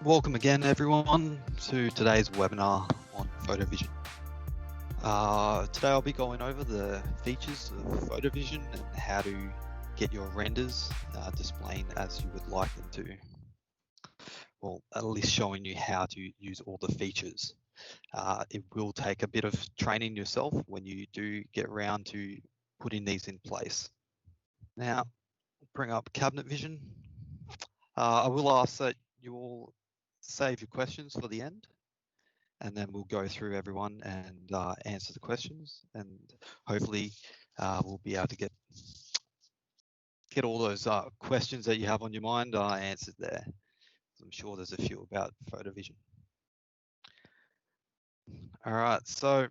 Welcome again, everyone, to today's webinar on PhotoVision. Today I'll be going over the features of PhotoVision and how to get your renders displaying as you would like them to. Well, at least showing you how to use all the features. It will take a bit of training yourself when you do get around to putting these in place. Now, bring up Cabinet Vision. I will ask that you all save your questions for the end, and then we'll go through everyone and answer the questions, and hopefully we'll be able to get all those questions that you have on your mind answered there. I'm sure there's a few about PhotoVision. All right, so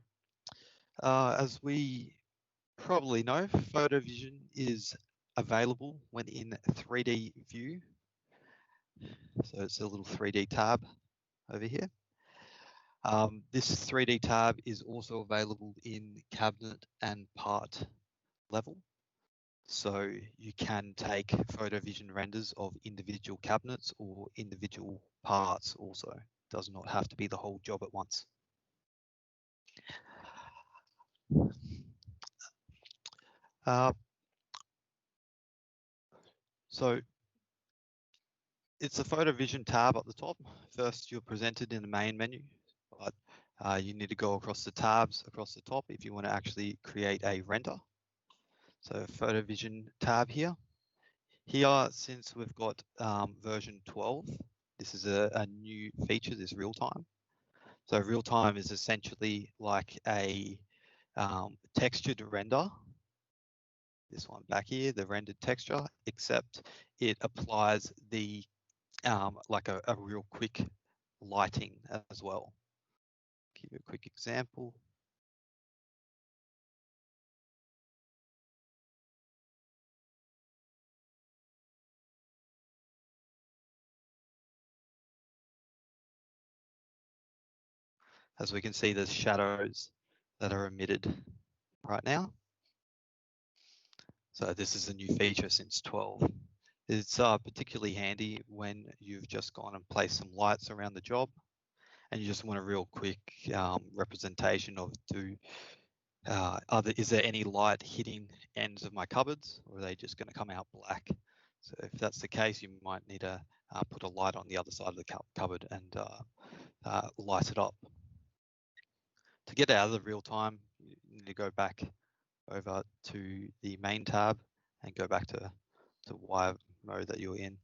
as we probably know, PhotoVision is available when in 3D view. So it's a little 3D tab over here. This 3D tab is also available in cabinet and part level. So you can take PhotoVision renders of individual cabinets or individual parts also. It does not have to be the whole job at once. So it's the PhotoVision tab at the top. First, you're presented in the main menu, but you need to go across the tabs across the top if you want to actually create a render. So PhotoVision tab here. Here, since we've got version 12, this is a new feature, this real time. So real time is essentially like a textured render. This one back here, the rendered texture, except it applies the like a real quick lighting as well. Give you a quick example. As we can see, there's shadows that are emitted right now. So this is a new feature since 12. It's particularly handy when you've just gone and placed some lights around the job and you just want a real quick representation of is there any light hitting ends of my cupboards, or are they just going to come out black? So if that's the case, you might need to put a light on the other side of the cupboard and light it up. To get out of the real time, you need to go back over to the main tab and go back to wire mode that you're in.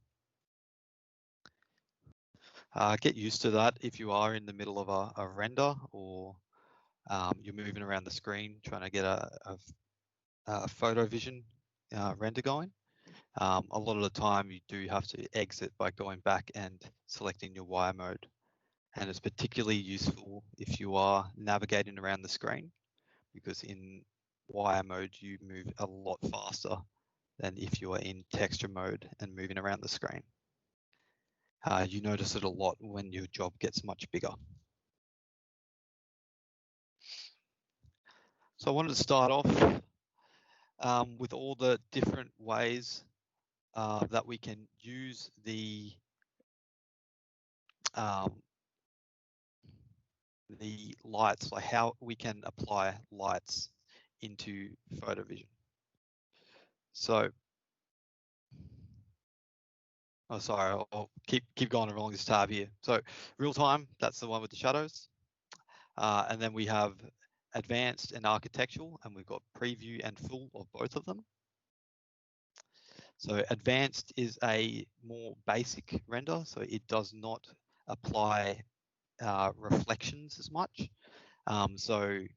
Get used to that if you are in the middle of a render or you're moving around the screen trying to get a PhotoVision render going. A lot of the time you do have to exit by going back and selecting your wire mode. And it's particularly useful if you are navigating around the screen, because in wire mode you move a lot faster than if you are in texture mode and moving around the screen. You notice it a lot when your job gets much bigger. So I wanted to start off with all the different ways that we can use the lights, like how we can apply lights into PhotoVision. So, oh, sorry, I'll keep going along this tab here. So real time, that's the one with the shadows. And then we have advanced and architectural, and we've got preview and full of both of them. So advanced is a more basic render, so it does not apply reflections as much. You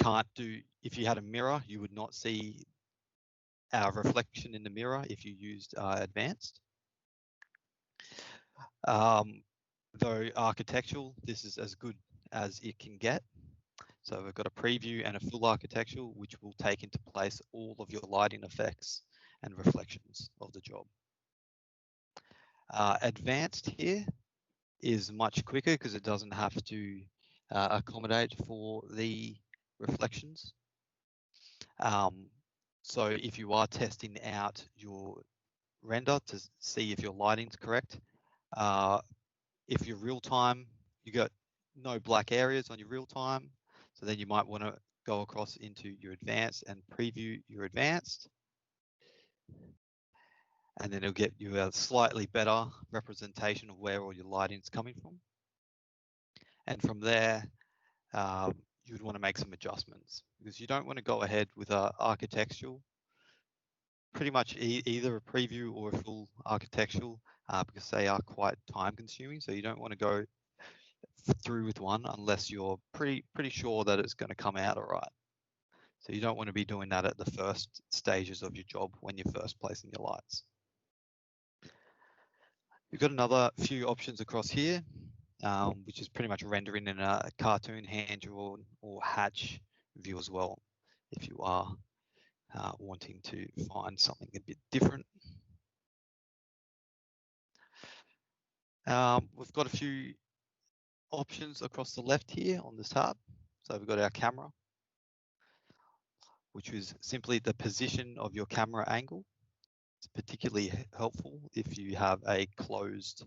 can't do, if you had a mirror, you would not see our reflection in the mirror if you used advanced. Though architectural, this is as good as it can get. So we've got a preview and a full architectural, which will take into place all of your lighting effects and reflections of the job. Advanced here is much quicker because it doesn't have to accommodate for the reflections. So if you are testing out your render to see if your lighting's correct, If you're real time, you got no black areas on your real time. So then you might want to go across into your advanced and preview your advanced. And then it'll get you a slightly better representation of where all your lighting is coming from. And from there, you would want to make some adjustments because you don't want to go ahead with a architectural, pretty much either a preview or a full architectural because they are quite time consuming. So you don't want to go through with one unless you're pretty sure that it's going to come out all right. So you don't want to be doing that at the first stages of your job when you're first placing your lights. We've got another few options across here, which is pretty much rendering in a cartoon, hand-drawn, or hatch view as well, if you are wanting to find something a bit different. We've got a few options across the left here on this tab. So we've got our camera, which is simply the position of your camera angle. It's particularly helpful if you have a closed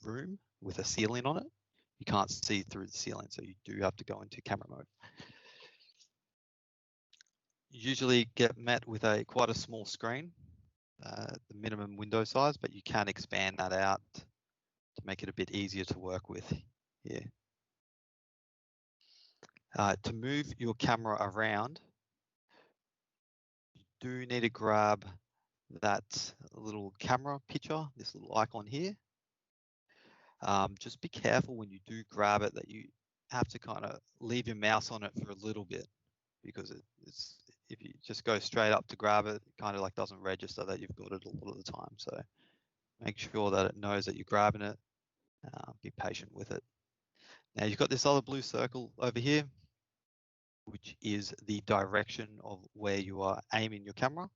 room with a ceiling on it. You can't see through the ceiling, so you do have to go into camera mode. You usually get met with quite a small screen, the minimum window size, but you can expand that out to make it a bit easier to work with here. To move your camera around, you do need to grab that little camera picture, this little icon here. Just be careful when you do grab it that you have to kind of leave your mouse on it for a little bit because it's if you just go straight up to grab it, it kind of like doesn't register that you've got it a lot of the time. So make sure that it knows that you're grabbing it. Be patient with it. Now you've got this other blue circle over here, which is the direction of where you are aiming your camera.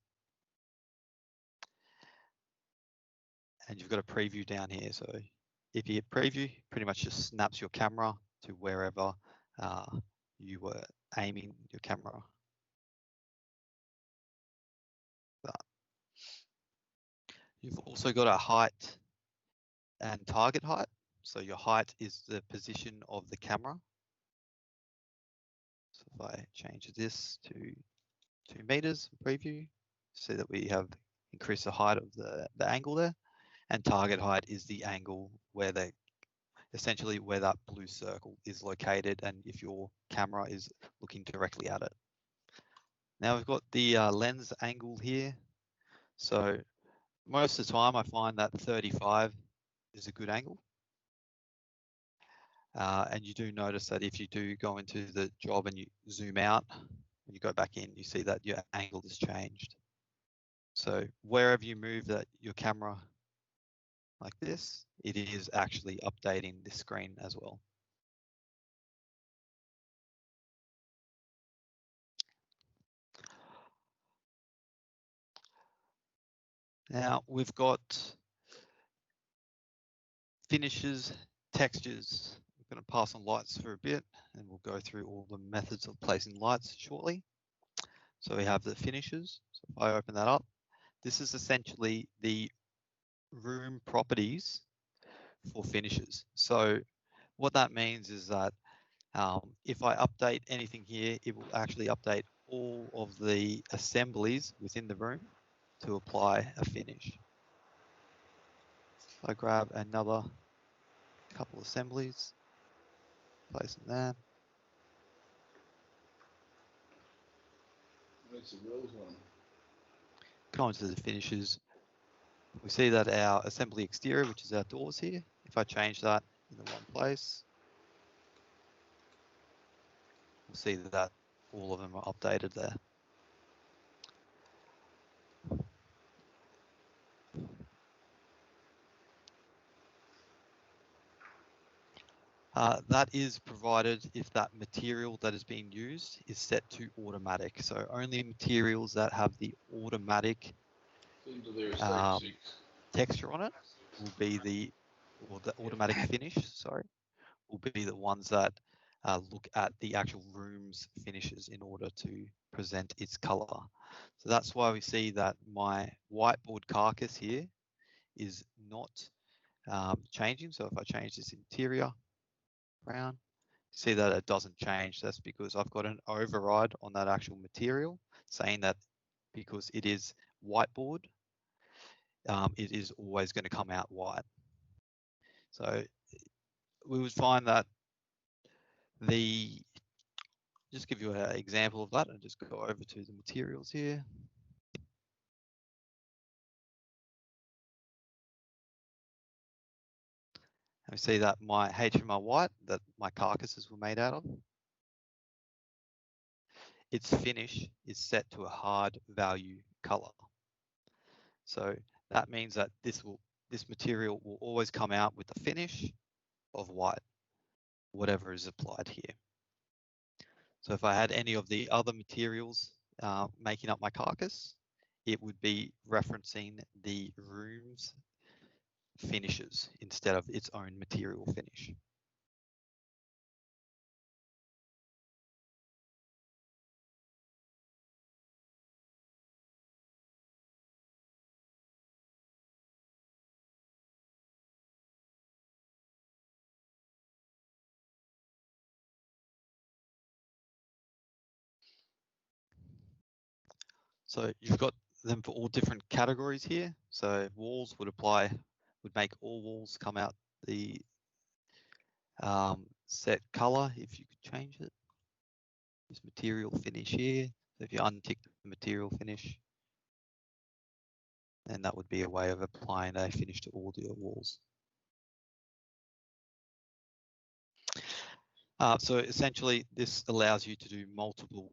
And you've got a preview down here. So if you hit preview, pretty much just snaps your camera to wherever you were aiming your camera. But you've also got a height and target height. So your height is the position of the camera. So if I change this to 2 meters preview, see that we have increased the height of the angle there. And target height is the angle where essentially where that blue circle is located and if your camera is looking directly at it. Now we've got the lens angle here. So most of the time I find that 35 is a good angle. And you do notice that if you do go into the job and you zoom out, when you go back in, you see that your angle has changed. So wherever you move your camera like this, it is actually updating the screen as well. Now we've got finishes, textures. We're going to pass on lights for a bit and we'll go through all the methods of placing lights shortly. So we have the finishes. So if I open that up, this is essentially the room properties for finishes. So what that means is that if I update anything here, it will actually update all of the assemblies within the room to apply a finish. I grab another couple assemblies, place them there. That's a rose one. Go into the finishes. We see that our assembly exterior, which is our doors here, if I change that in the one place, we'll see that all of them are updated there. That is provided if that material that is being used is set to automatic. So only materials that have the automatic texture on it will be the automatic finish, sorry, will be the ones that look at the actual room's finishes in order to present its color. So that's why we see that my whiteboard carcass here is not changing. So if I change this interior brown, see that it doesn't change. That's because I've got an override on that actual material saying that because it is whiteboard, it is always going to come out white. So we would find that just give you an example of that and just go over to the materials here. And we see that my HMR white that my carcasses were made out of, its finish is set to a hard value color. So that means that this material will always come out with a finish of white, whatever is applied here. So if I had any of the other materials making up my carcass, it would be referencing the room's finishes instead of its own material finish. So you've got them for all different categories here. So walls would make all walls come out the set color if you could change it. This material finish here. So if you untick the material finish, then that would be a way of applying a finish to all your walls. So essentially, this allows you to do multiple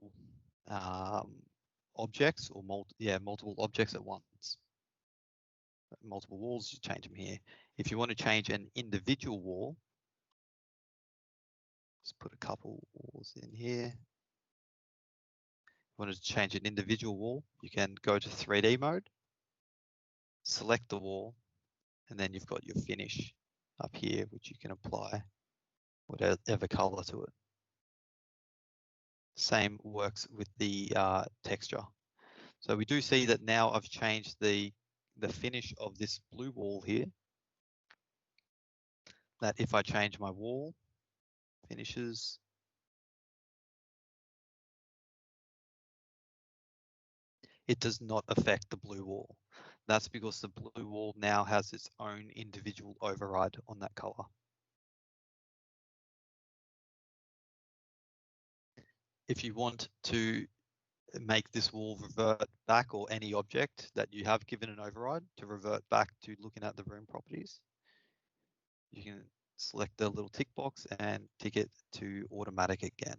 objects or multiple objects at once. Multiple walls, you change them here. If you want to change an individual wall, just put a couple walls in here. If you want to change an individual wall, you can go to 3D mode, select the wall, and then you've got your finish up here, which you can apply whatever color to it. Same works with the texture. So we do see that now I've changed the finish of this blue wall here. That if I change my wall finishes, it does not affect the blue wall. That's because the blue wall now has its own individual override on that color. If you want to make this wall revert back, or any object that you have given an override to revert back to looking at the room properties, you can select the little tick box and tick it to automatic again.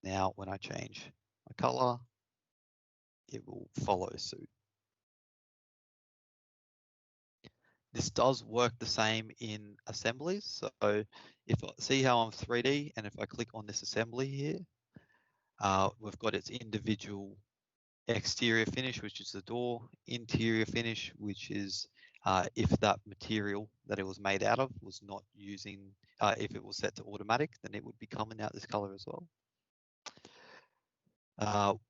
Now, when I change my color, it will follow suit. This does work the same in assemblies. So if I see how I'm 3D, and if I click on this assembly here, we've got its individual exterior finish, which is the door, interior finish, which is if that material that it was made out of was not using, if it was set to automatic, then it would be coming out this color as well.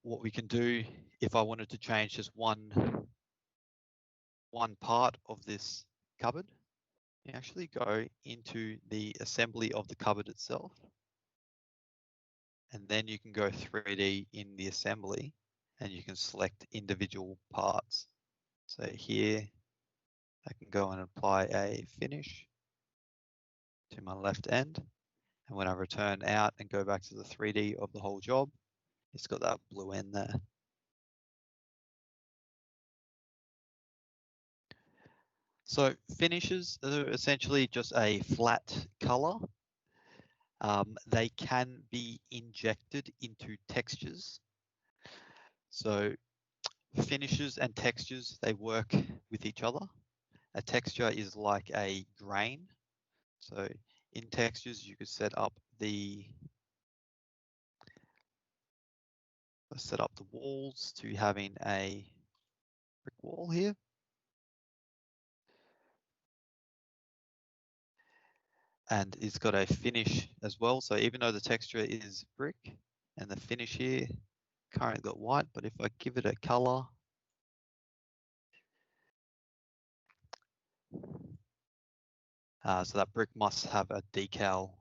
What we can do, if I wanted to change just one part of this cupboard, you actually go into the assembly of the cupboard itself, and then you can go 3D in the assembly, and you can select individual parts. So here, I can go and apply a finish to my left end. And when I return out and go back to the 3D of the whole job, it's got that blue end there. So finishes are essentially just a flat color. They can be injected into textures. So finishes and textures, they work with each other. A texture is like a grain. So in textures, you could set up the walls to having a brick wall here. And it's got a finish as well. So even though the texture is brick and the finish here currently got white, but if I give it a color, So that brick must have a decal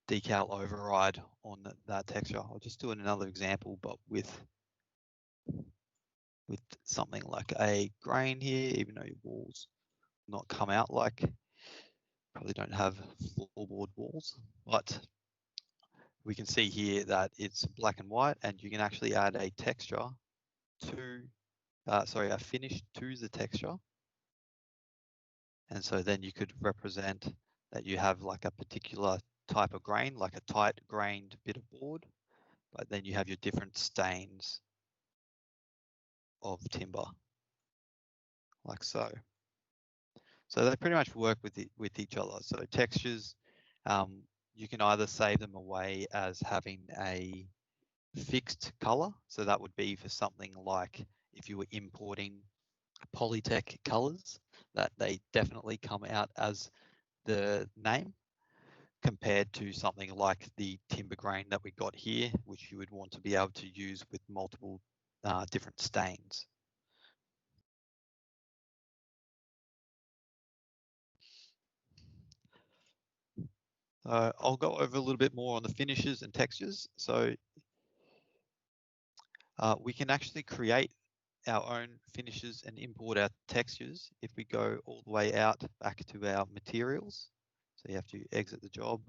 override on that texture. I'll just do another example, but with something like a grain here, even though your walls not come out like, probably don't have floorboard walls, but we can see here that it's black and white, and you can actually add a texture to, a finish to the texture. And so then you could represent that you have like a particular type of grain, like a tight grained bit of board, but then you have your different stains of timber, like so. So they pretty much work with each other. So textures, you can either save them away as having a fixed color. So that would be for something like if you were importing Polytech colors, that they definitely come out as the name, compared to something like the timber grain that we got here, which you would want to be able to use with multiple different stains. I'll go over a little bit more on the finishes and textures. So we can actually create our own finishes and import our textures if we go all the way out back to our materials. So you have to exit the job.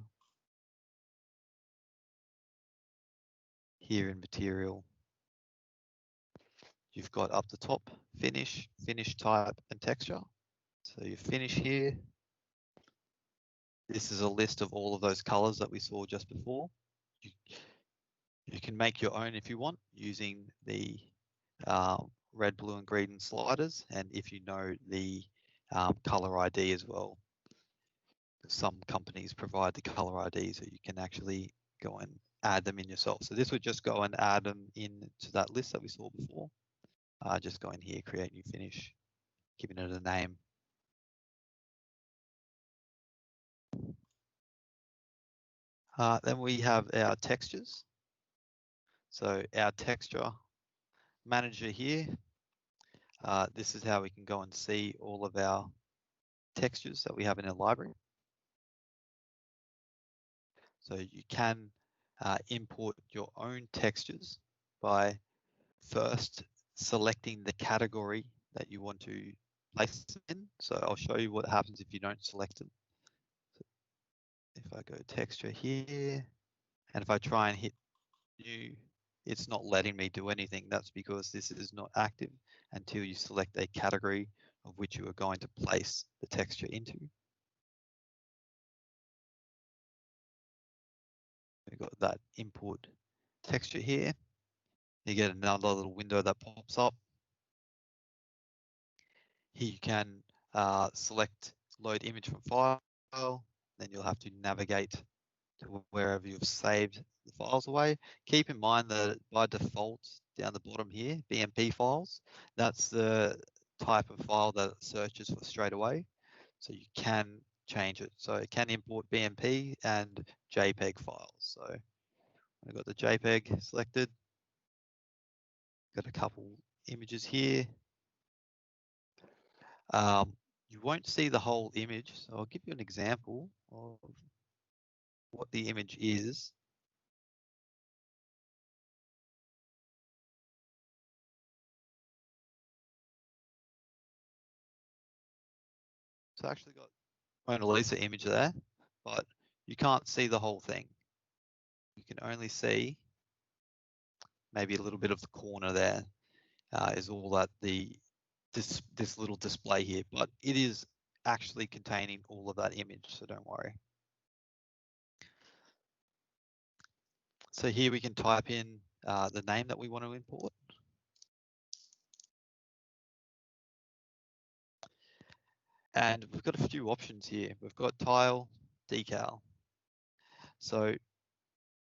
Here in material, you've got up the top, finish type and texture. So you finish here. This is a list of all of those colors that we saw just before. You can make your own if you want using the red, blue, and green sliders, and if you know the color ID as well. Some companies provide the color ID, so you can actually go and add them in yourself. So this would just go and add them into that list that we saw before. Just go in here, create new finish, giving it a name. Then we have our textures. So our texture manager here. This is how we can go and see all of our textures that we have in our library. So you can import your own textures by first selecting the category that you want to place them in. So I'll show you what happens if you don't select them. So if I go texture here, and if I try and hit new, it's not letting me do anything. That's because this is not active until you select a category of which you are going to place the texture into. We've got that import texture here. You get another little window that pops up. Here you can select load image from file, then you'll have to navigate to wherever you've saved the files away. Keep in mind that by default, down the bottom here, BMP files, that's the type of file that it searches for straight away. So you can change it. So it can import BMP and JPEG files. So I've got the JPEG selected. Got a couple images here. You won't see the whole image, so I'll give you an example of what the image is. So I actually got Mona Lisa image there, but you can't see the whole thing. You can only see maybe a little bit of the corner there, is all that this little display here, but it is actually containing all of that image, so don't worry. So here we can type in the name that we want to import. And we've got a few options here. We've got tile, decal. So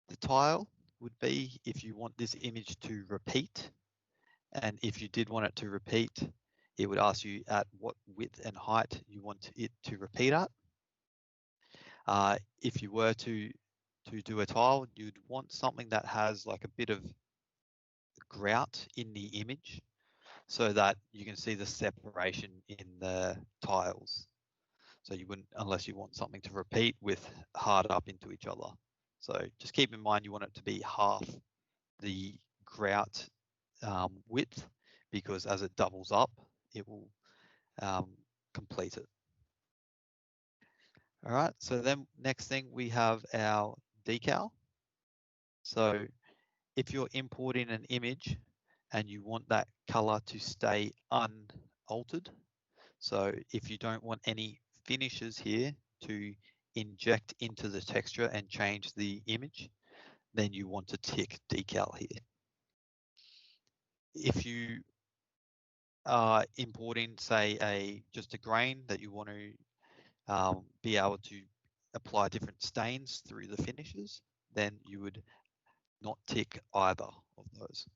the tile would be if you want this image to repeat. And if you did want it to repeat, it would ask you at what width and height you want it to repeat at. If you were to do a tile, you'd want something that has like a bit of grout in the image. so that you can see the separation in the tiles. So you wouldn't, unless you want something to repeat with hard up into each other. So just keep in mind you want it to be half the grout width, because as it doubles up, it will complete it. All right, so then next thing we have our decal. So if you're importing an image and you want that color to stay unaltered, so if you don't want any finishes here to inject into the texture and change the image, then you want to tick decal here. If you are importing, say, just a grain that you want to be able to apply different stains through the finishes, then you would not tick either of those.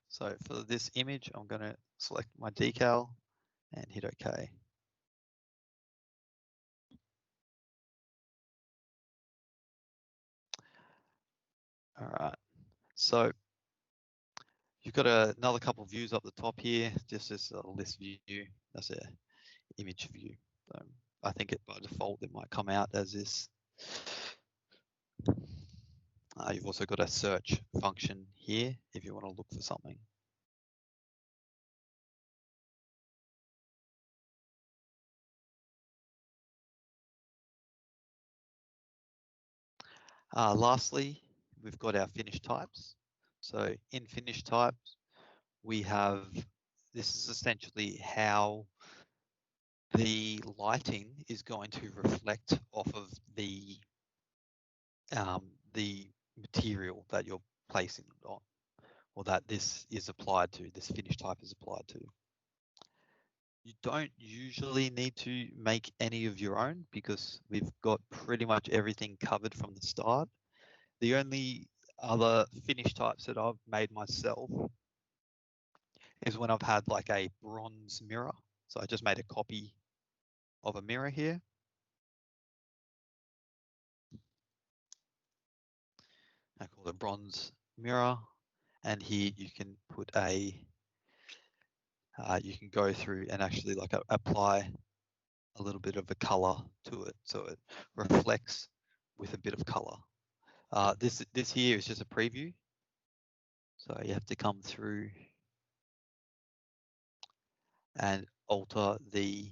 So for this image, I'm going to select my decal and hit OK. All right, so you've got another couple of views up the top here. Just as a list view, that's a image view. I think by default it might come out as this. You've also got a search function here if you want to look for something. Lastly, we've got our finish types. So in finish types, we have, this is essentially how the lighting is going to reflect off of the material that you're placing it on, or that this is applied to, this finish type is applied to. You don't usually need to make any of your own because we've got pretty much everything covered from the start. The only other finish types that I've made myself is when I've had like a bronze mirror. So I just made a copy of a mirror here. I call it bronze mirror. And here you can put you can go through and actually like apply a little bit of a color to it. So it reflects with a bit of color. This here is just a preview. So you have to come through and alter the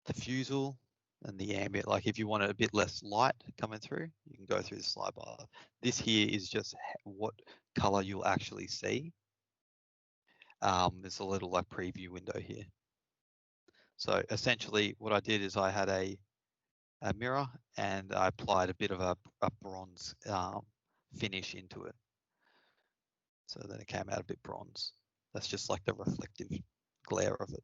diffusal and the ambient. Like if you want it a bit less light coming through, you can go through the slide bar. This here is just what color you'll actually see. There's a little like preview window here. So essentially what I did is I had a mirror and I applied a bit of a bronze finish into it. So then it came out a bit bronze. That's just like the reflective glare of it.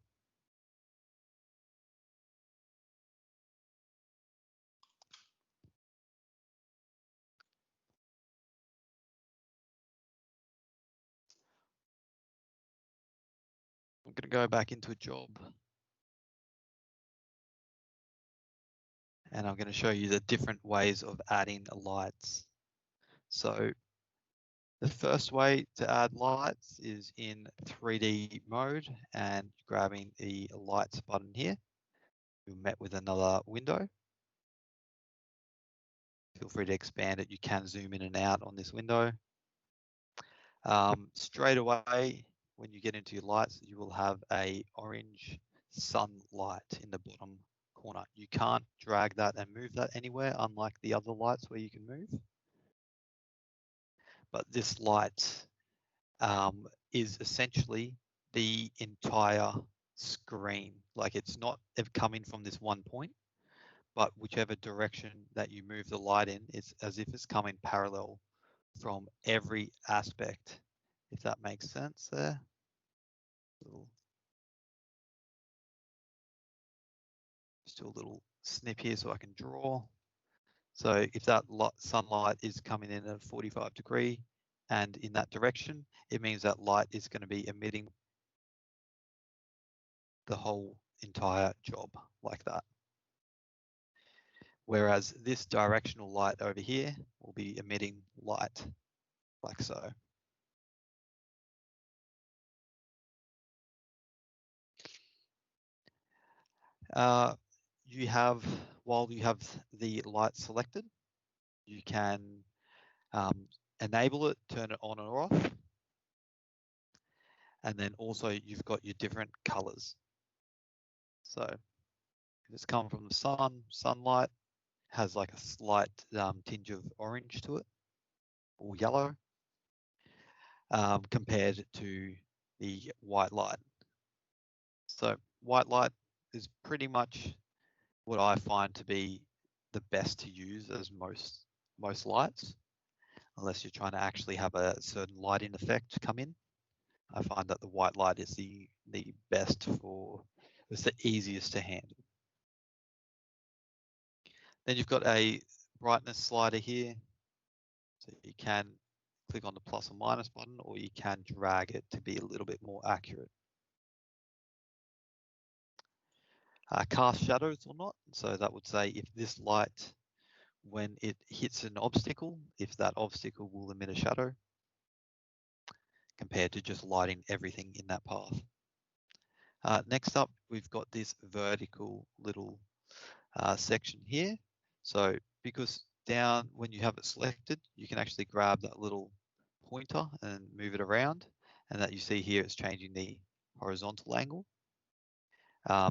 I'm going to go back into a job and I'm going to show you the different ways of adding lights. So the first way to add lights is in 3D mode and grabbing the lights button here. You're met with another window. Feel free to expand it. You can zoom in and out on this window. Straight away, when you get into your lights, you will have a orange sunlight in the bottom corner. You can't drag that and move that anywhere, unlike the other lights where you can move. But this light is essentially the entire screen. Like it's not coming from this one point, but whichever direction that you move the light in, it's as if it's coming parallel from every aspect, if that makes sense there. Just do a little snip here so I can draw. So if that sunlight is coming in at a 45 degree and in that direction, it means that light is going to be emitting the whole entire job like that. Whereas this directional light over here will be emitting light like so. You have, while you have the light selected, you can enable it, turn it on or off. And then also you've got your different colors. So it's come from the sunlight, has like a slight tinge of orange to it, or yellow, compared to the white light. So white light is pretty much what I find to be the best to use as most lights, unless you're trying to actually have a certain lighting effect come in. I find that the white light is the best for, it's the easiest to handle. Then you've got a brightness slider here. So you can click on the plus or minus button, or you can drag it to be a little bit more accurate. Cast shadows or not. So that would say if this light, when it hits an obstacle, if that obstacle will emit a shadow, compared to just lighting everything in that path. Next up, we've got this vertical little section here. So because down when you have it selected, you can actually grab that little pointer and move it around, and that you see here it's changing the horizontal angle.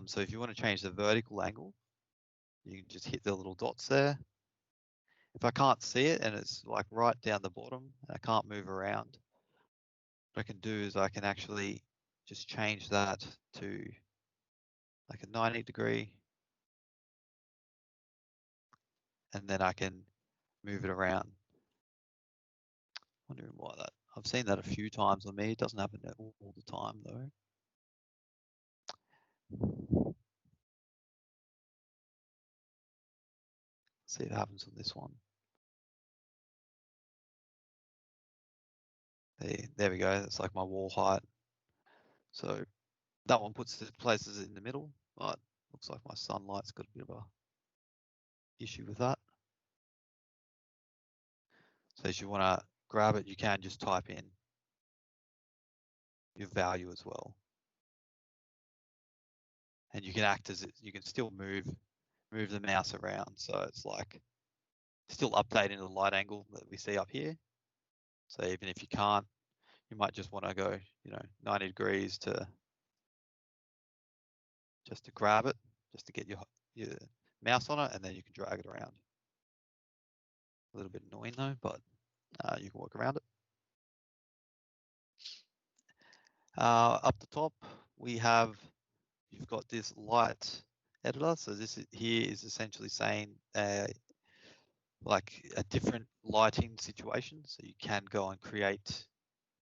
So if you want to change the vertical angle, you can just hit the little dots there. If I can't see it and it's like right down the bottom and I can't move around, what I can do is I can actually just change that to like a 90-degree, and then I can move it around. Wondering why that. I've seen that a few times on me. It doesn't happen all the time though. See if it happens on this one. There we go. That's like my wall height. So that one puts the places in the middle, but looks like my sunlight's got a bit of a issue with that. So if you want to grab it, you can just type in your value as well. And you can act as it, you can still move the mouse around. So it's like still updating the light angle that we see up here. So even if you can't, you might just want to go, 90 degrees to just to grab it, just to get your mouse on it, and then you can drag it around. A little bit annoying though, but you can work around it. Up the top, you've got this light editor. So this here is essentially saying like a different lighting situation. So you can go and create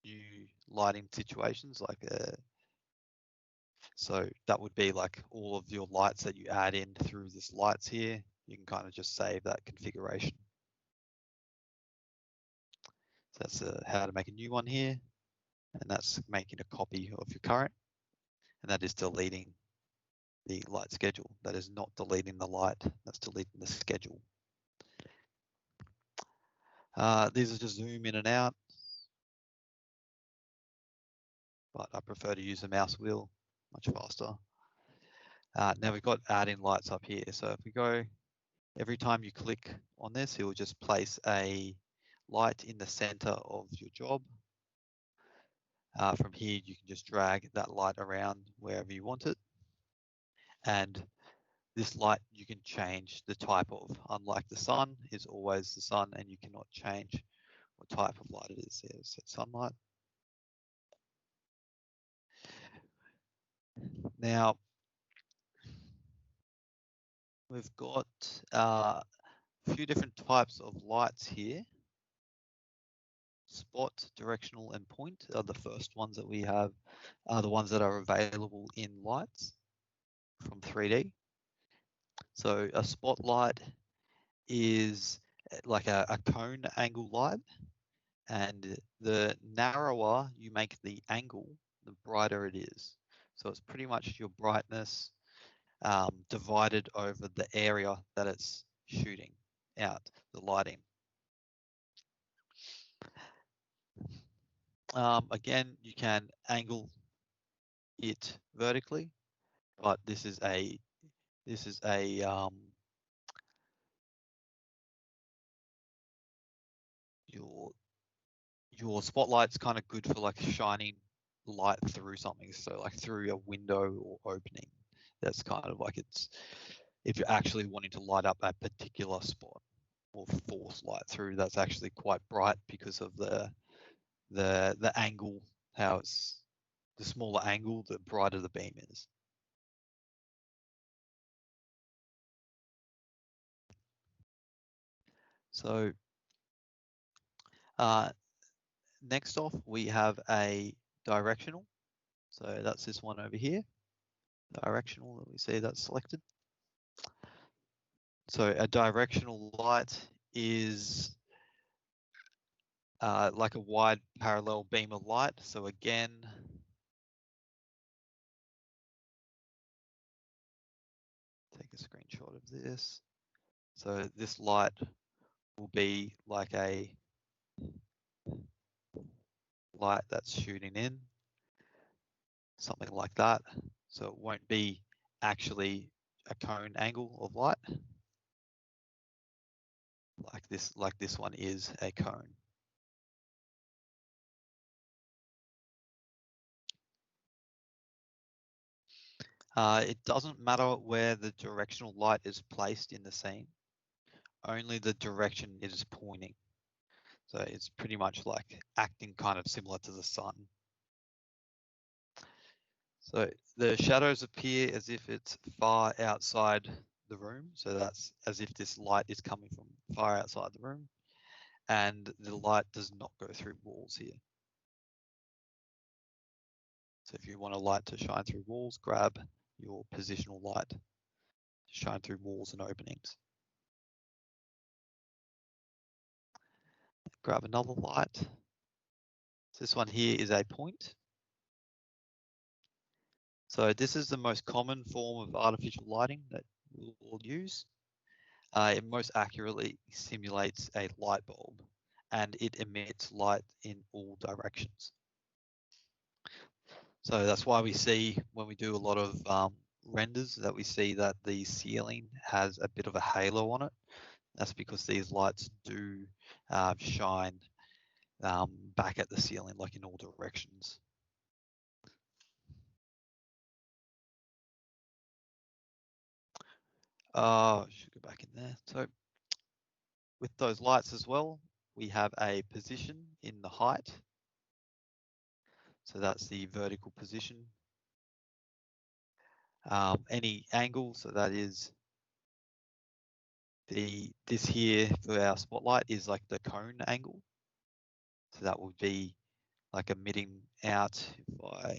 new lighting situations, like so that would be like all of your lights that you add in through this lights here. You can kind of just save that configuration. So that's how to make a new one here, and that's making a copy of your current, and that is deleting the light schedule. That is not deleting the light, that's deleting the schedule. These are just zoom in and out, but I prefer to use the mouse wheel, much faster. Now we've got add-in lights up here. So if we go, every time you click on this, it will just place a light in the center of your job. From here, you can just drag that light around wherever you want it. And this light, you can change the type of, unlike the sun is always the sun, and you cannot change what type of light it is. Here, set sunlight. Now, we've got a few different types of lights here. Spot, directional, and point are the first ones that we have, are the ones that are available in lights from 3D. So a spotlight is like a cone angle light, and the narrower you make the angle, the brighter it is. So it's pretty much your brightness divided over the area that it's shooting out, the lighting. Again, you can angle it vertically, but this is a This is a your spotlight's kind of good for like shining light through something, so like through a window or opening. That's kind of like it's if you're actually wanting to light up a particular spot or force light through, that's actually quite bright because of the angle, how it's the smaller angle, the brighter the beam is. So next off, we have a directional. So that's this one over here, directional that we see that's selected. So a directional light is like a wide parallel beam of light. So again, take a screenshot of this. So this light will be like a light that's shooting in, something like that. So it won't be actually a cone angle of light like this one is a cone. It doesn't matter where the directional light is placed in the scene, only the direction it is pointing. So it's pretty much like acting kind of similar to the sun. So the shadows appear as if it's far outside the room. So that's as if this light is coming from far outside the room, and the light does not go through walls here. So if you want a light to shine through walls, grab your positional light to shine through walls and openings. Grab another light. So this one here is a point. So this is the most common form of artificial lighting that we'll use. It most accurately simulates a light bulb, and it emits light in all directions. So that's why we see when we do a lot of renders that we see that the ceiling has a bit of a halo on it. That's because these lights do shine back at the ceiling, like in all directions. Should go back in there. So with those lights as well, we have a position in the height. So that's the vertical position. Any angle, so that is this here for our spotlight is like the cone angle. So that would be like emitting out. If I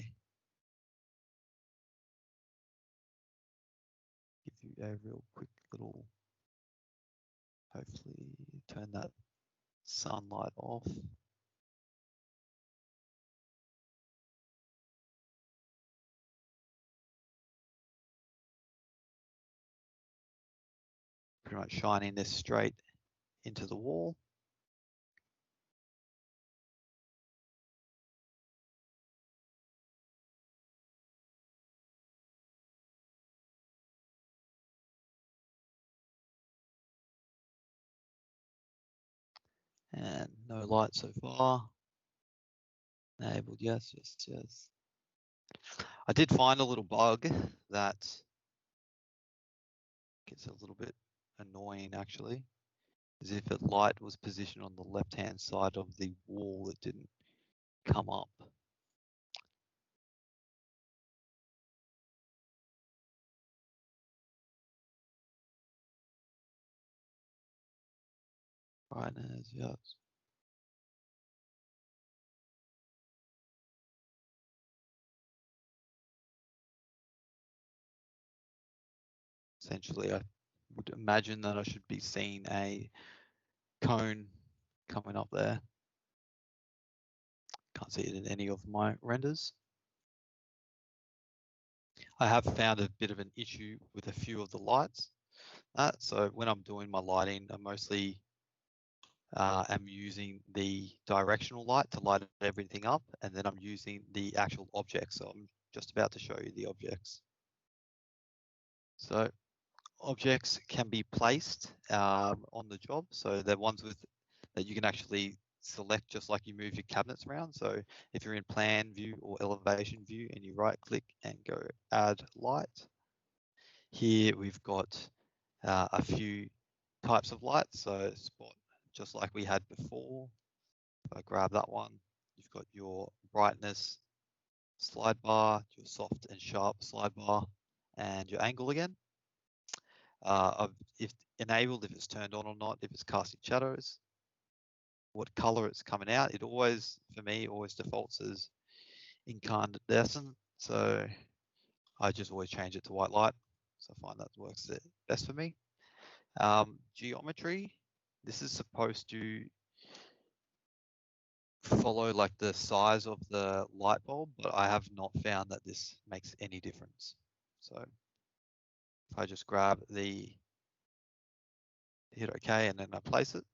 give you a real quick little, hopefully turn that sunlight off. Pretty much shining this straight into the wall. And no light so far. Enabled, yes, yes, yes. I did find a little bug that gets a little bit annoying actually. Is if the light was positioned on the left-hand side of the wall, it didn't come up. Brightness, yes. Essentially, I would imagine that I should be seeing a cone coming up there. Can't see it in any of my renders. I have found a bit of an issue with a few of the lights. So when I'm doing my lighting, I mostly am using the directional light to light everything up, and then I'm using the actual objects. So I'm just about to show you the objects. So objects can be placed on the job. So they're ones that you can actually select just like you move your cabinets around. So if you're in plan view or elevation view and you right click and go add light, here we've got a few types of lights. So spot, just like we had before. If I grab that one, you've got your brightness slide bar, your soft and sharp slide bar, and your angle again. If enabled, if it's turned on or not, if it's casting shadows, what color it's coming out. It always, for me, always defaults as incandescent. So I just always change it to white light. So I find that works best for me. Geometry, this is supposed to follow like the size of the light bulb, but I have not found that this makes any difference. So if I just grab hit OK, and then I place it,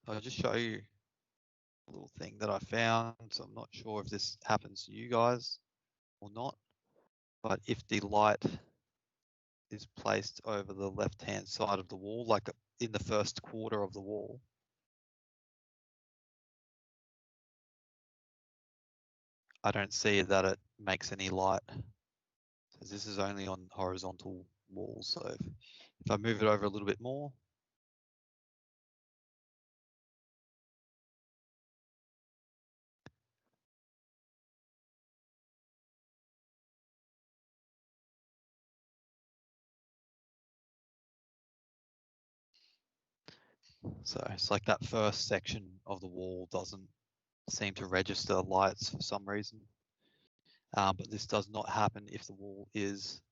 I'll just show you a little thing that I found. So I'm not sure if this happens to you guys or not, but if the light is placed over the left-hand side of the wall, like in the first quarter of the wall, I don't see that it makes any light. So this is only on horizontal walls. So if I move it over a little bit more, so it's like that first section of the wall doesn't seem to register lights for some reason. But this does not happen if the wall is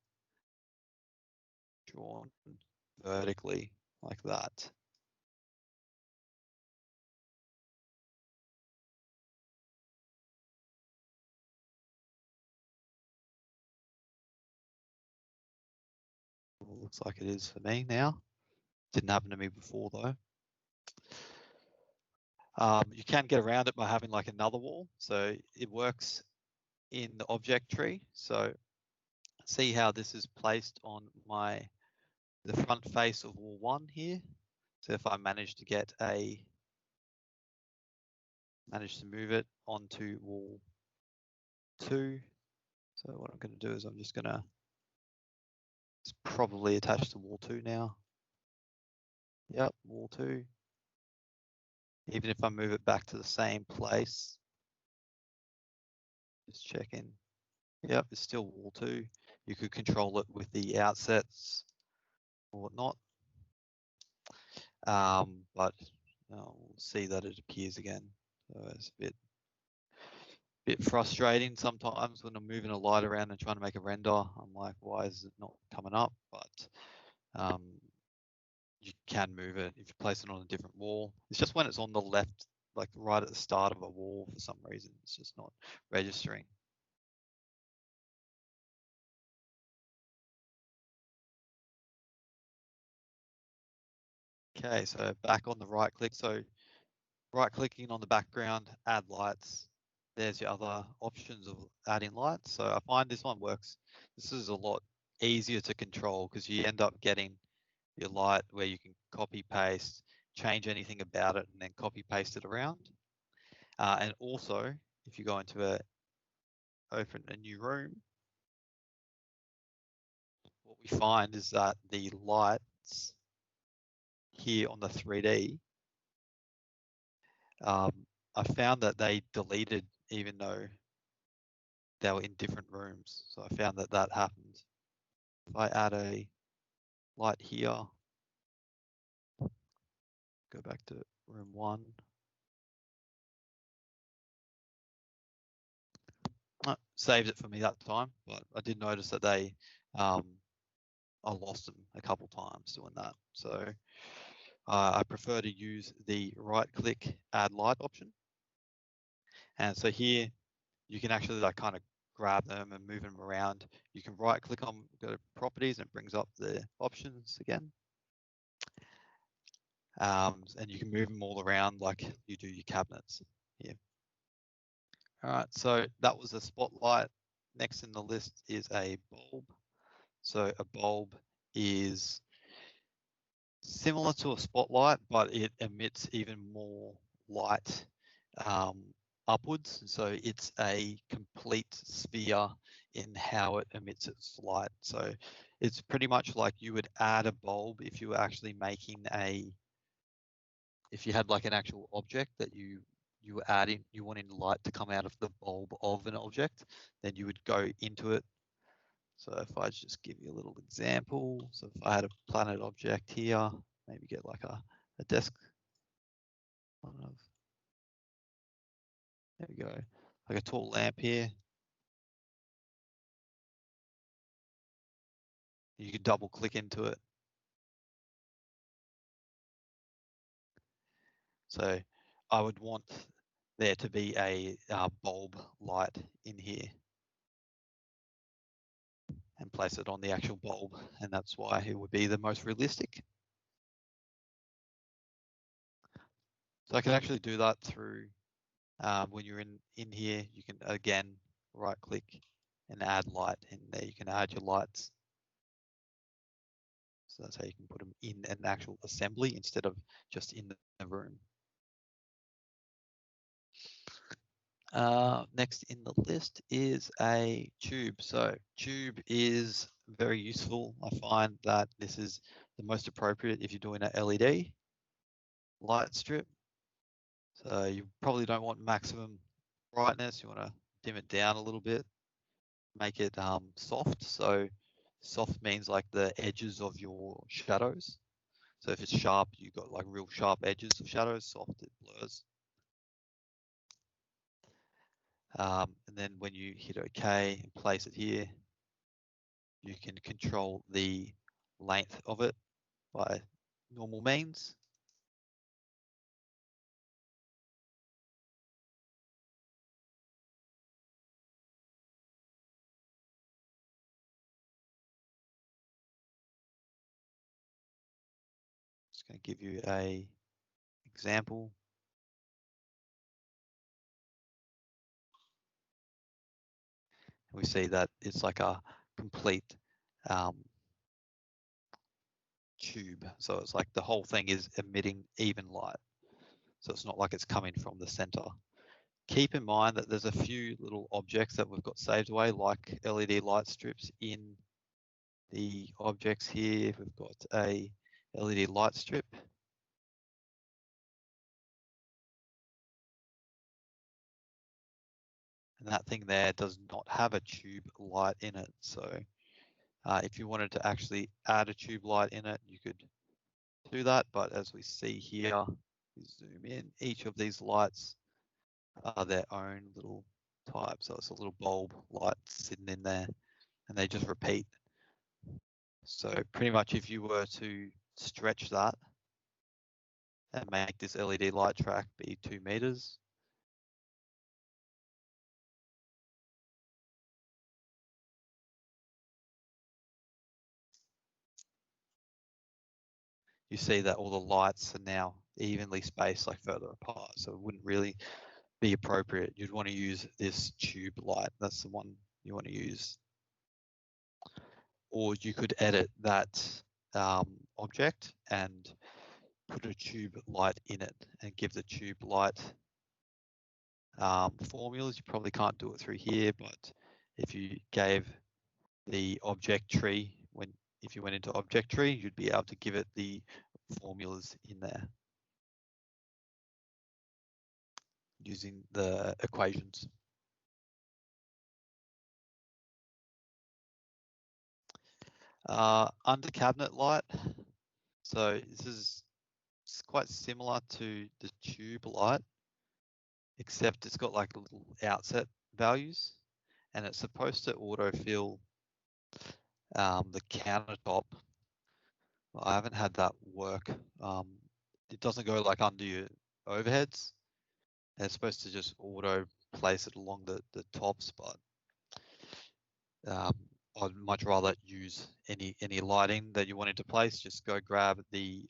drawn vertically like that. Well, looks like it is for me now. Didn't happen to me before though. You can get around it by having like another wall. So it works in the object tree. So see how this is placed on the front face of wall 1 here. So if I manage to move it onto wall 2. So what I'm going to do is I'm just going to, it's probably attached to wall 2 now. Yep, wall 2. Even if I move it back to the same place, just checking. Yep, it's still wall 2. You could control it with the outsets or whatnot. But we'll see that it appears again. So it's a bit frustrating sometimes when I'm moving a light around and trying to make a render. I'm like, why is it not coming up? But you can move it if you place it on a different wall. It's just when it's on the left, like right at the start of a wall, for some reason, it's just not registering. Okay, so back on the right click. So right clicking on the background, add lights. There's your other options of adding lights. So I find this one works. This is a lot easier to control because you end up getting your light where you can copy paste, change anything about it, and then copy paste it around. And also, if you go into open a new room, what we find is that the lights here on the 3D, I found that they deleted even though they were in different rooms. So I found that that happened. If I add a light here, go back to room 1. Saved it for me that time, but I did notice that I lost them a couple times doing that. So I prefer to use the right click add light option. And so here you can actually like kind of grab them and move them around. You can right click on, go to properties, and it brings up the options again. And you can move them all around like you do your cabinets here. All right, so that was a spotlight. Next in the list is a bulb. So a bulb is similar to a spotlight, but it emits even more light upwards. So it's a complete sphere in how it emits its light. So it's pretty much like you would add a bulb if you were actually making if you had like an actual object that you were adding, you wanted light to come out of the bulb of an object, then you would go into it. So if I just give you a little example, so if I had a Planit object here, maybe get like a desk. There we go, like a tall lamp here. You could double click into it. So I would want there to be a bulb light in here and place it on the actual bulb, and that's why it would be the most realistic. So I can actually do that through when you're in here, you can again right click and add light, and there you can add your lights. So that's how you can put them in an actual assembly instead of just in the room. Next in the list is a tube. So tube is very useful. I find that this is the most appropriate if you're doing an LED light strip. So you probably don't want maximum brightness. You want to dim it down a little bit, make it soft. So soft means like the edges of your shadows. So if it's sharp, you've got like real sharp edges of shadows. Soft, it blurs. And then when you hit OK and place it here, you can control the length of it by normal means. Just going to give you a example. We see that it's like a complete tube. So it's like the whole thing is emitting even light. So it's not like it's coming from the center. Keep in mind that there's a few little objects that we've got saved away, like LED light strips in the objects here. We've got a LED light strip. And that thing there does not have a tube light in it. So if you wanted to actually add a tube light in it, you could do that. But as we see here, we zoom in, each of these lights are their own little type. So it's a little bulb light sitting in there, and they just repeat. So pretty much if you were to stretch that and make this LED light track be 2 meters, you see that all the lights are now evenly spaced, like further apart. So it wouldn't really be appropriate. You'd want to use this tube light. That's the one you want to use. Or you could edit that object and put a tube light in it and give the tube light formulas. You probably can't do it through here, but if you gave the object tree, if you went into object tree, you'd be able to give it the formulas in there using the equations. Under cabinet light, so this is quite similar to the tube light, except it's got like little outset values, and it's supposed to autofill the countertop. I haven't had that work. It doesn't go like under your overheads. And it's supposed to just auto place it along the tops, but I'd much rather use any lighting that you wanted to place. Just go grab the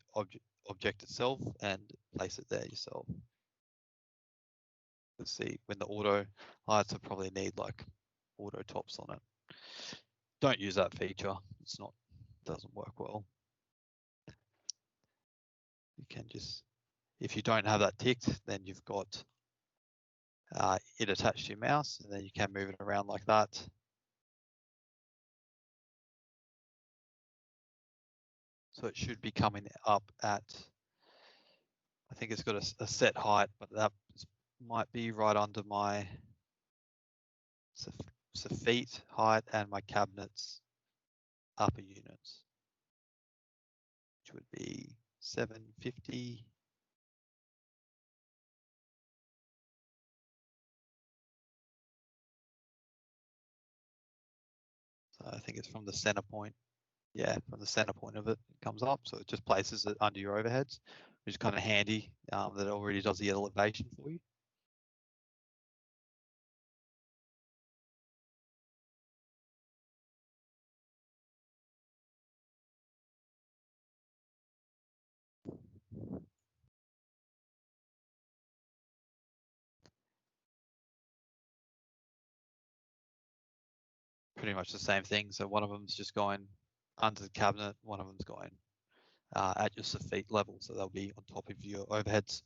object itself and place it there yourself. Let's see, when the auto lights, will probably need like auto tops on it. Don't use that feature. It's not doesn't work well. You can just, if you don't have that ticked, then you've got it attached to your mouse, and then you can move it around like that. So it should be coming up at, I think it's got a set height, but that might be right under my feet height and my cabinet's upper units, which would be 750. So I think it's from the center point. Yeah, from the center point of it, it comes up. So it just places it under your overheads, which is kind of handy, that it already does the elevation for you. Pretty much the same thing. So one of them's just going under the cabinet, one of them's going at your feet level. So they'll be on top of your overheads,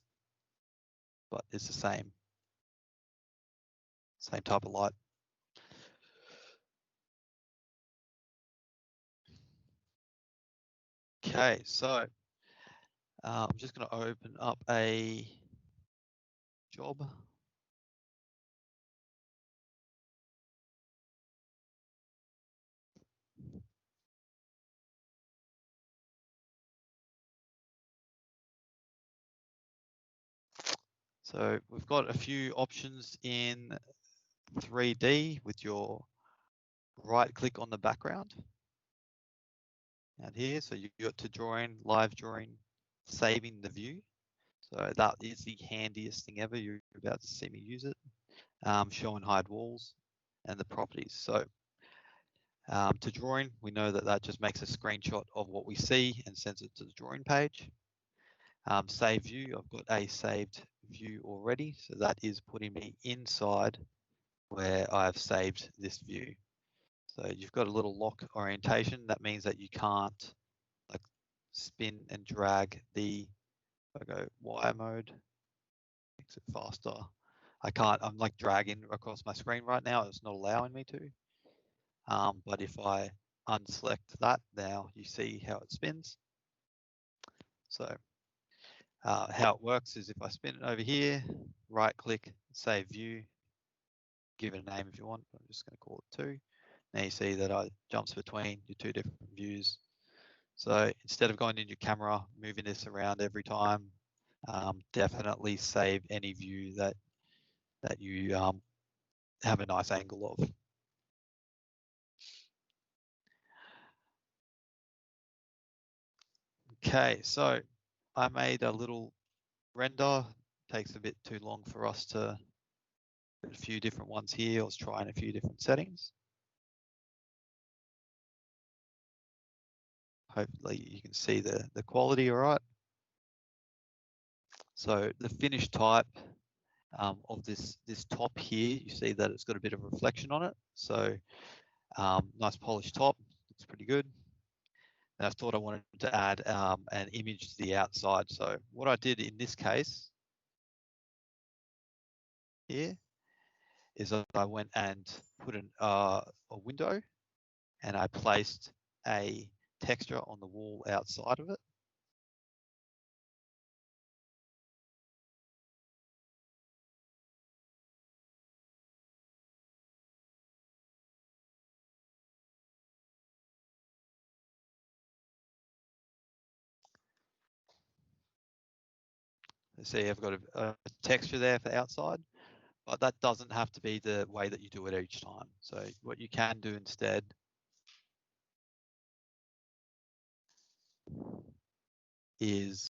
but it's the same type of light. Okay, so I'm just going to open up a job. So we've got a few options in 3D with your right click on the background out here. So you got to drawing, live drawing, saving the view. So that is the handiest thing ever. You're about to see me use it. Show and hide walls and the properties. So to drawing, we know that just makes a screenshot of what we see and sends it to the drawing page. Save view, I've got a saved view already. So that is putting me inside where I've saved this view. So you've got a little lock orientation. That means that you can't like spin and drag the, if I go wire mode, makes it faster. I can't, I'm like dragging across my screen right now. It's not allowing me to. But if I unselect that now, you see how it spins. So how it works is if I spin it over here, right click, save view, give it a name if you want. I'm just going to call it 2. Now you see that I jumps between your 2 different views. So instead of going in your camera, moving this around every time, definitely save any view that you have a nice angle of. Okay, so I made a little render. Takes a bit too long for us to put a few different ones here. I was trying a few different settings. Hopefully you can see the quality all right. So the finish type of this top here, you see that it's got a bit of reflection on it. So nice polished top, looks pretty good. And I thought I wanted to add an image to the outside. So what I did in this case here is I went and put a window, and I placed a texture on the wall outside of it. See, I've got a texture there for outside, but that doesn't have to be the way that you do it each time. So what you can do instead is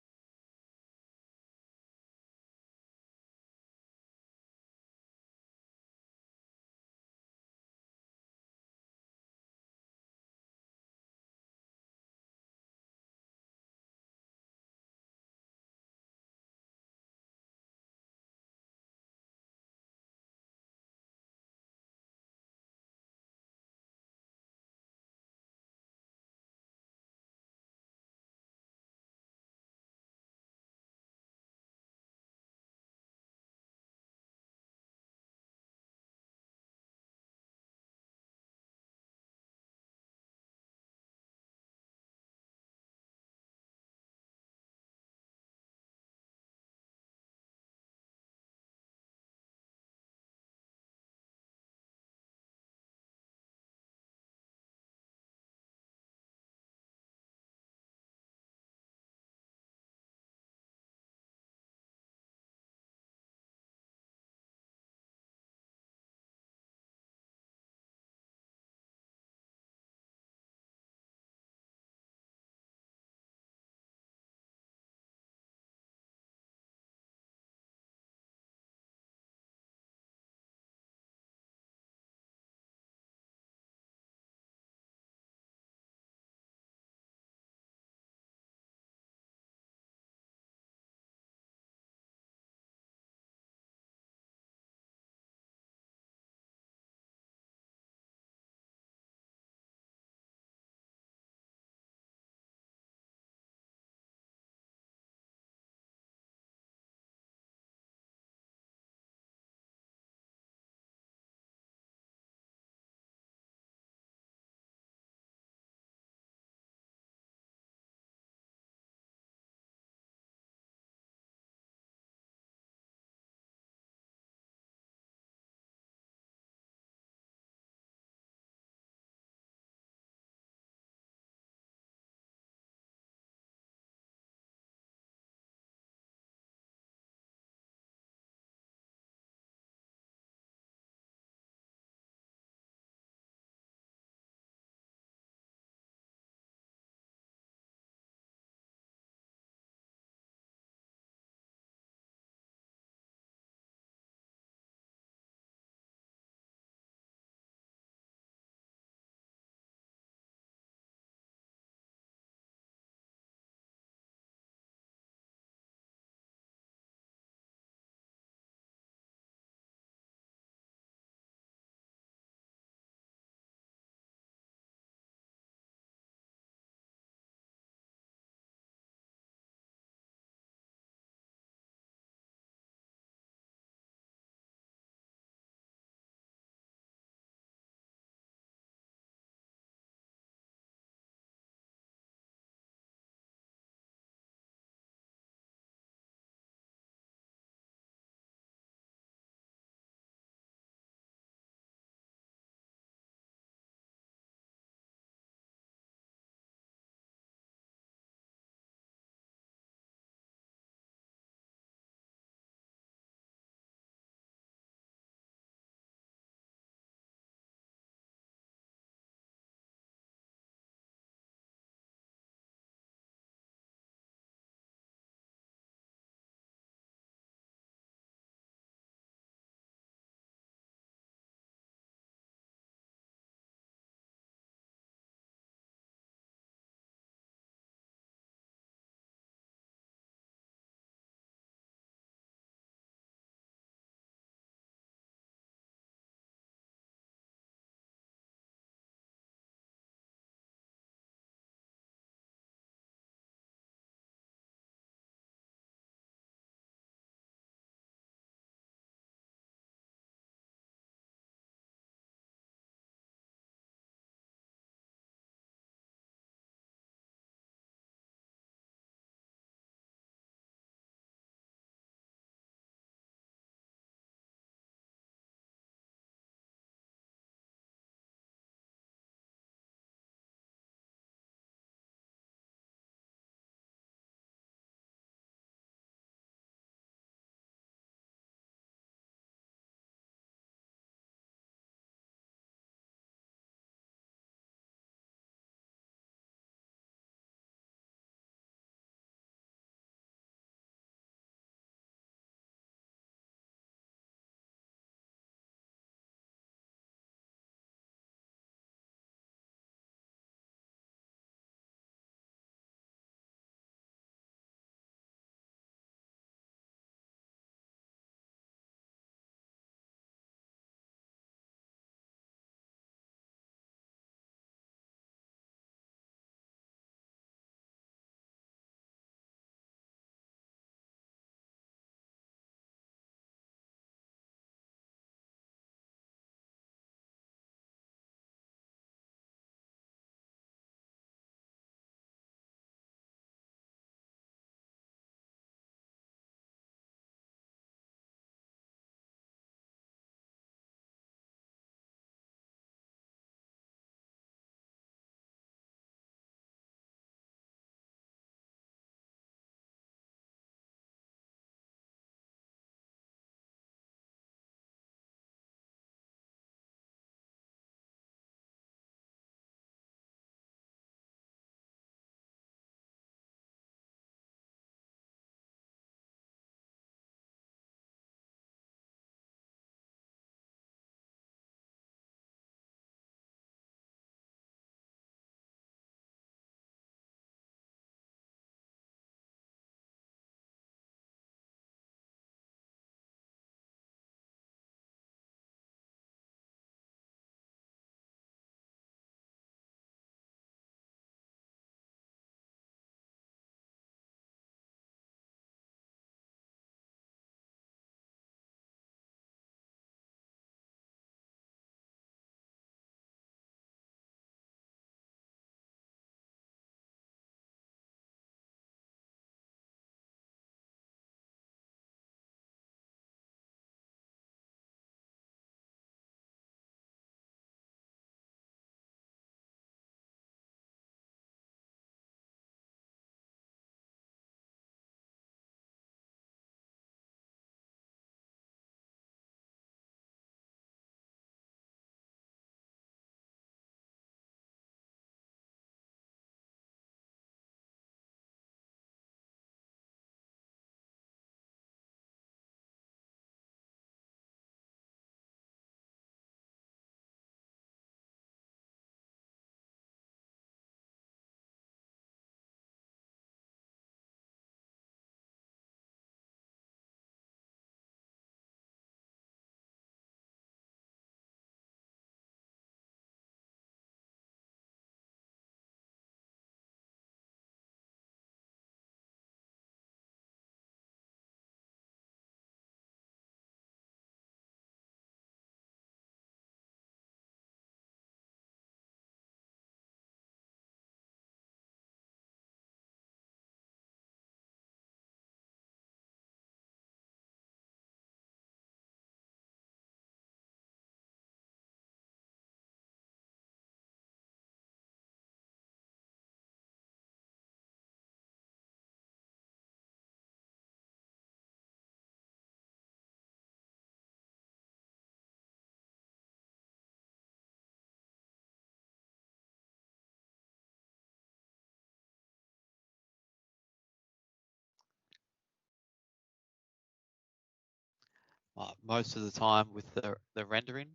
most of the time with the rendering.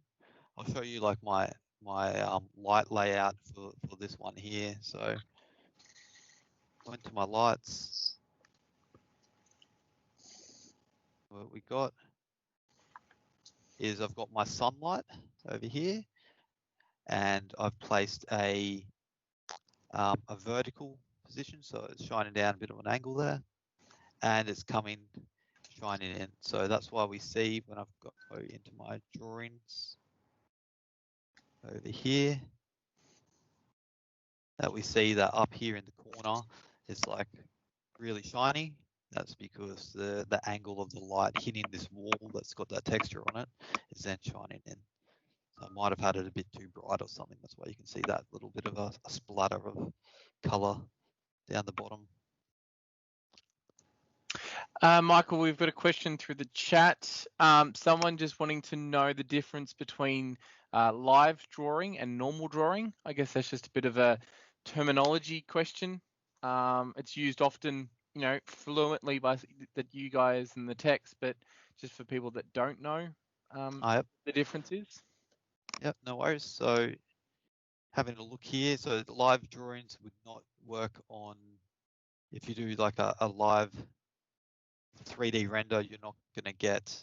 I'll show you like my light layout for this one here. So go into my lights. What we got is I've got my sunlight over here, and I've placed a vertical position, so it's shining down a bit of an angle there, and it's shining in. So that's why we see when I've got into my drawings over here, that we see that up here in the corner it's like really shiny. That's because the angle of the light hitting this wall that's got that texture on it is then shining in. So I might have had it a bit too bright or something. That's why you can see that little bit of a splatter of color down the bottom. Michael, we've got a question through the chat. Someone just wanting to know the difference between live drawing and normal drawing. I guess that's just a bit of a terminology question. It's used often, fluently by you guys in the text, but just for people that don't know Yep. the differences. Yep, no worries. So having a look here, so live drawings would not work on, if you do like a live 3D render, you're not going to get,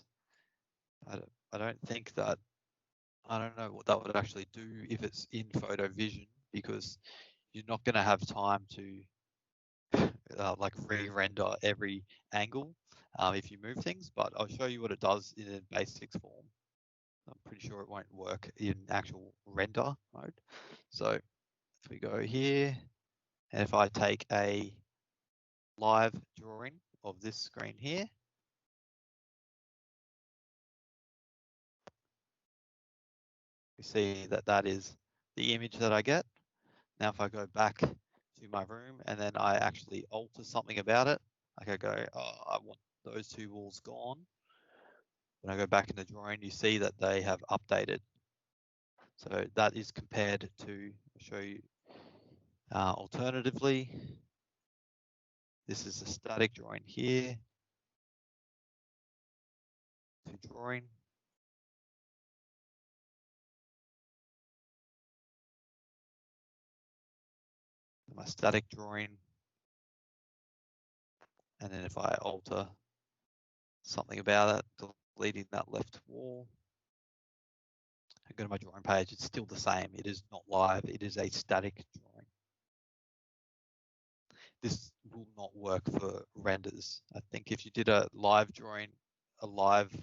I don't think that, I don't know what that would actually do if it's in PhotoVision, because you're not going to have time to like re-render every angle if you move things, but I'll show you what it does in a basics form. I'm pretty sure it won't work in actual render mode. So if we go here, and if I take a live drawing of this screen here, we see that that is the image that I get. Now if I go back to my room and then I actually alter something about it, like I go, oh, I want those two walls gone. When I go back in the drawing, you see that they have updated. So that is compared to, I'll show you alternatively, this is a static drawing here, to drawing. My static drawing, and then if I alter something about it, deleting that left wall, I go to my drawing page, it's still the same. It is not live, it is a static drawing. This will not work for renders. I think if you did a live drawing, a live,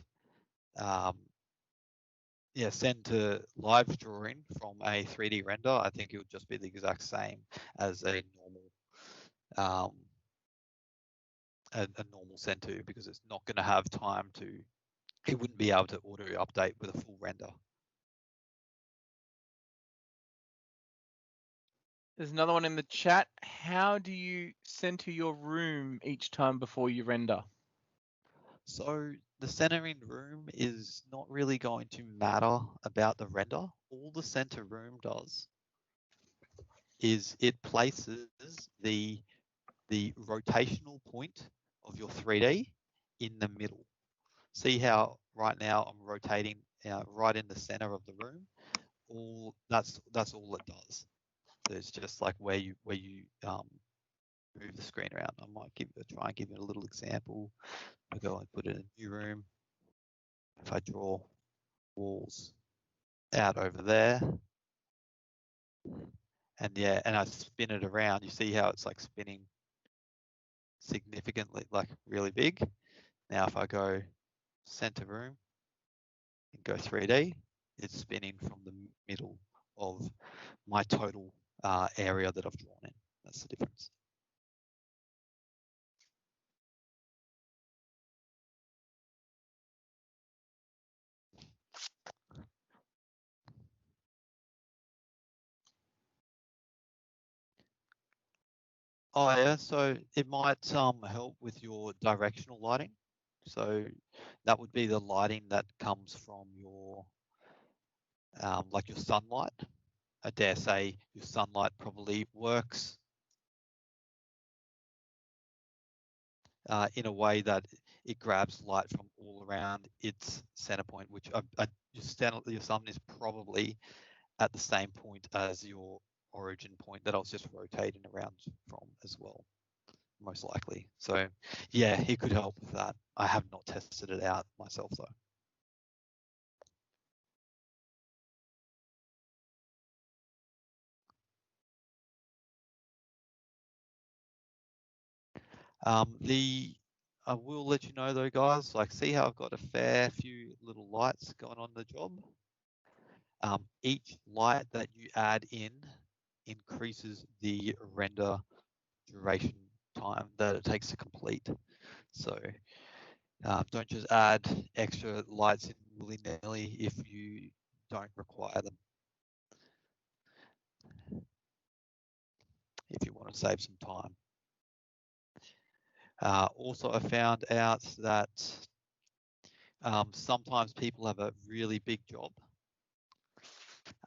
send to live drawing from a 3D render, I think it would just be the exact same as a normal normal send to, because it's not going to have time to, it wouldn't be able to auto update with a full render. There's another one in the chat. How do you center your room each time before you render? So the centering room is not really going to matter about the render. All the center room does is it places the rotational point of your 3D in the middle. See how right now I'm rotating right in the center of the room? That's all it does. So it's just like where you move the screen around. I might try and give you a little example. I go and put it in a new room. If I draw walls out over there, and I spin it around, you see how it's like spinning significantly, like really big. Now if I go center room and go 3D, it's spinning from the middle of my total area that I've drawn in. That's the difference. Oh yeah, so it might help with your directional lighting. So that would be the lighting that comes from your like your sunlight. I dare say your sunlight probably works in a way that it grabs light from all around its center point, which your sun is probably at the same point as your origin point that I was just rotating around from as well, most likely. So yeah, it could help with that. I have not tested it out myself though. I will let you know though, guys, like see how I've got a fair few little lights going on the job. Each light that you add in increases the render duration time that it takes to complete. So don't just add extra lights in willy-nilly if you don't require them. If you want to save some time. Also, I found out that sometimes people have a really big job,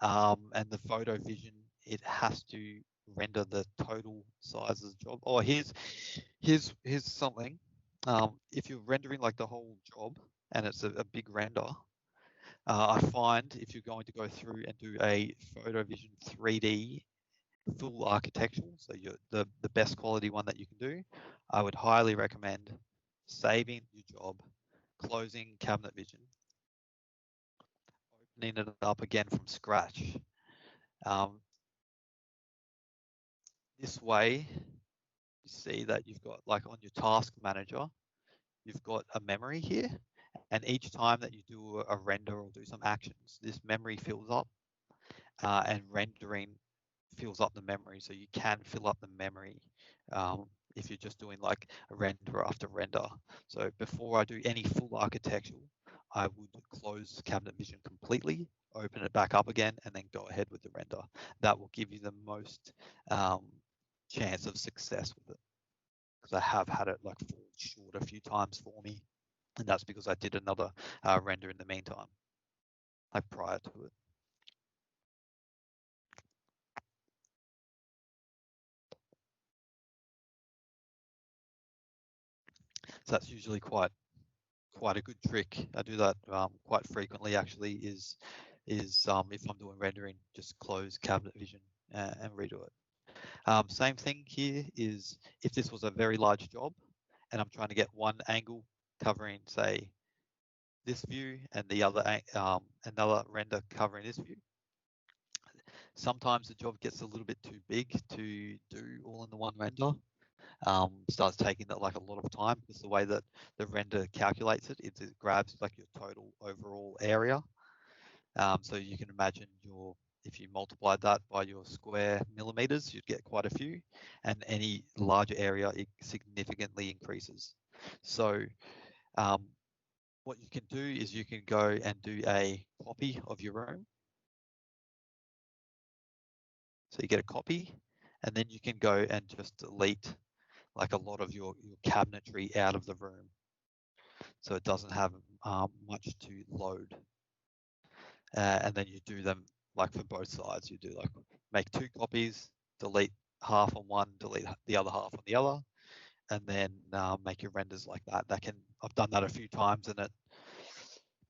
and the PhotoVision, it has to render the total size of the job. Oh, here's something. If you're rendering like the whole job and it's a big render, I find if you're going to go through and do a PhotoVision 3D full architectural, so the best quality one that you can do, I would highly recommend saving your job, closing Cabinet Vision, opening it up again from scratch. This way, you see that you've got, like on your task manager, you've got a memory here, and each time that you do a render or do some actions, this memory fills up, and rendering fills up the memory, so you can fill up the memory if you're just doing like a render after render. So before I do any full architectural, I would close Cabinet Vision completely, open it back up again, and then go ahead with the render. That will give you the most chance of success with it, because I have had it like fall short a few times for me, and that's because I did another render in the meantime, like prior to it. So that's usually quite a good trick. I do that quite frequently actually, is if I'm doing rendering, just close Cabinet Vision and redo it. Same thing here is if this was a very large job and I'm trying to get one angle covering, say, this view and the other another render covering this view. Sometimes the job gets a little bit too big to do all in the one render. Starts taking that like a lot of time, because the way that the render calculates it, it grabs like your total overall area. So you can imagine if you multiply that by your square millimeters, you'd get quite a few, and any larger area, it significantly increases. So what you can do is you can go and do a copy of your room. So you get a copy, and then you can go and just delete like a lot of your cabinetry out of the room, so it doesn't have much to load. And then you do them like for both sides. You do like make 2 copies, delete half on one, delete the other half on the other, and then make your renders like that. I've done that a few times, and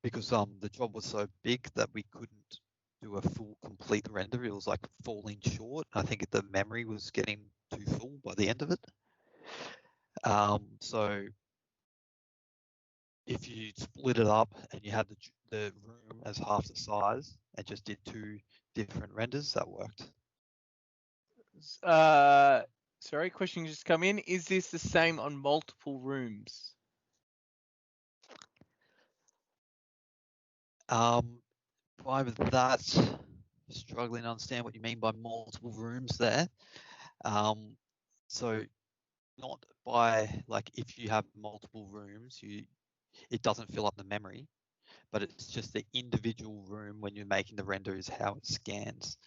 because the job was so big that we couldn't do a full complete render. It was like falling short. I think the memory was getting too full by the end of it. So if you split it up and you had the room as half the size and just did 2 different renders, that worked. Sorry, question just come in. Is this the same on multiple rooms? By that, struggling to understand what you mean by multiple rooms there. So not by, like, if you have multiple rooms, it doesn't fill up the memory, but it's just the individual room when you're making the render is how it scans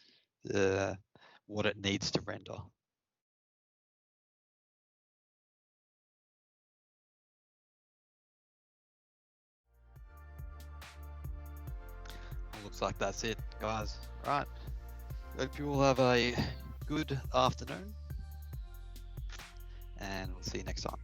what it needs to render. Looks like that's it, guys. Right. Hope you all have a good afternoon, and we'll see you next time.